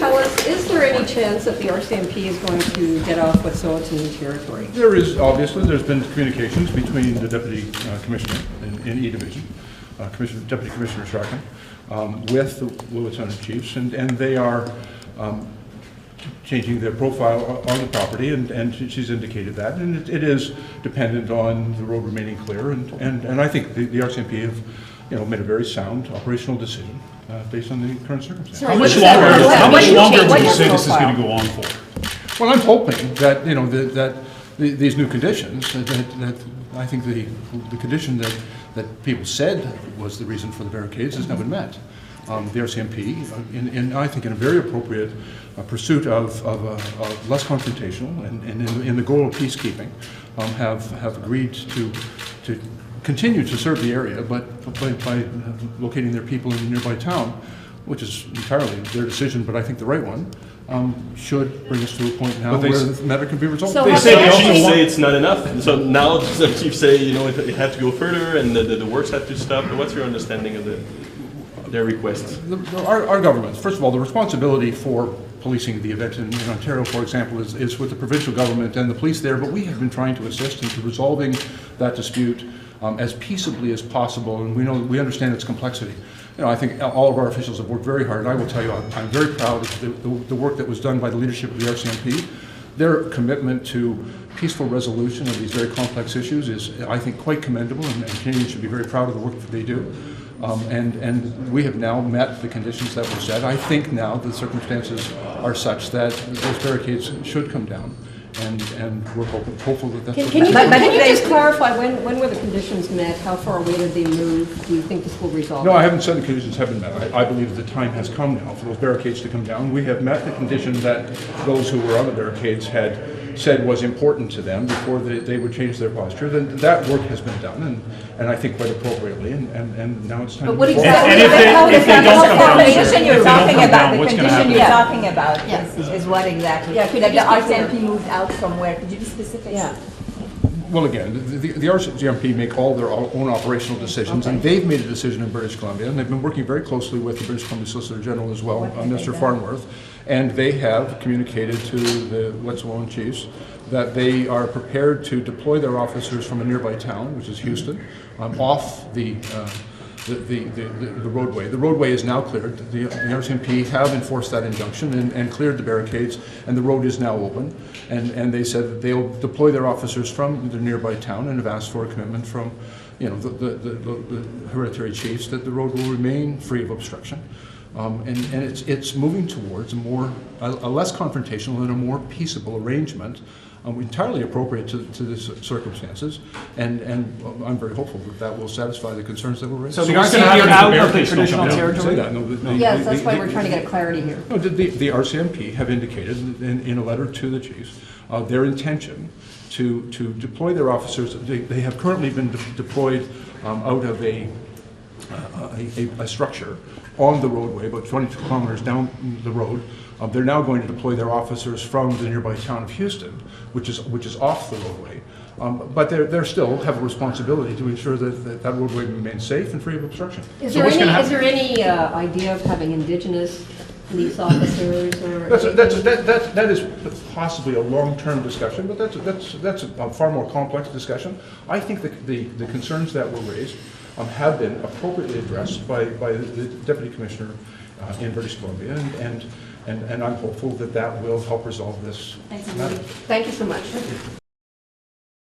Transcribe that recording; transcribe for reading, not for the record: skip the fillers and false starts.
tell us, is there any chance that the RCMP is going to get off with suwet'en territory? There is, obviously, there's been communications between the Deputy Commissioner in E Division, Deputy Commissioner Sharkin, with the Lieutenant Chiefs, and they are changing their profile on the property, and she's indicated that, and it is dependent on the road remaining clear, and I think the RCMP have, made a very sound operational decision based on the current circumstances. How much longer would you say this is going to go on for? Well, I'm hoping that, that these new conditions, that I think the condition that people said was the reason for the barricades has now been met. The RCMP, I think in a very appropriate pursuit of less confrontational and in the goal of peacekeeping, have agreed to continue to serve the area, but by locating their people in a nearby town, which is entirely their decision, but I think the right one, should bring us to a point now where the matter can be resolved. So they say it's not enough. So now the chiefs say, it had to go further and the works had to stop. What's your understanding of their requests? Our government, first of all, the responsibility for policing the event in Ontario, for example, is with the provincial government and the police there, but we have been trying to assist in resolving that dispute as peaceably as possible, and we understand its complexity. I think all of our officials have worked very hard. I will tell you, I'm very proud of the work that was done by the leadership of the RCMP. Their commitment to peaceful resolution of these very complex issues is, I think, quite commendable, and Canadians should be very proud of the work that they do. And we have now met the conditions that were set. I think now the circumstances are such that those barricades should come down. And we're hopeful that that's Can you just clarify, when were the conditions met? How far away did they move? Do you think this will resolve? No, I haven't said the conditions have been met. I believe the time has come now for those barricades to come down. We have met the condition that those who were on the barricades had said was important to them before they would change their posture. Then that work has been done, and I think quite appropriately, and now it's time But what to exactly? And if they don't come down, the condition you're talking about, what's going to happen? is what exactly? Yeah, could That you the just be RCMP moved out from where? Could you be specific? Yeah. Well, again, the RCMP make all their own operational decisions, and they've made a decision in British Columbia, and they've been working very closely with the British Columbia Solicitor General as well, Mr. Farnworth, and they have communicated to the Wet'suwet'en Chiefs that they are prepared to deploy their officers from a nearby town, which is Houston, off the roadway. The roadway is now cleared. The RCMP have enforced that injunction and cleared the barricades, and the road is now open. And they said that they'll deploy their officers from the nearby town and have asked for a commitment from, the hereditary chiefs that the road will remain free of obstruction. And it's moving towards a less confrontational and a more peaceable arrangement, entirely appropriate to the circumstances, and I'm very hopeful that will satisfy the concerns that were raised. So the RCMP are out of the traditional territory? Yes, that's why we're trying to get clarity here. No, the RCMP have indicated in a letter to the chiefs their intention to deploy their officers. They have currently been deployed out of a structure on the roadway, about 22 kilometers down the road. They're now going to deploy their officers from the nearby town of Houston, which is off the roadway. But they still have a responsibility to ensure that roadway remains safe and free of obstruction. Is there any idea of having Indigenous police officers or? That is possibly a long-term discussion, but that's a far more complex discussion. I think the concerns that were raised have been appropriately addressed by the Deputy Commissioner in British Columbia, and I'm hopeful that will help resolve this matter. Thank you so much.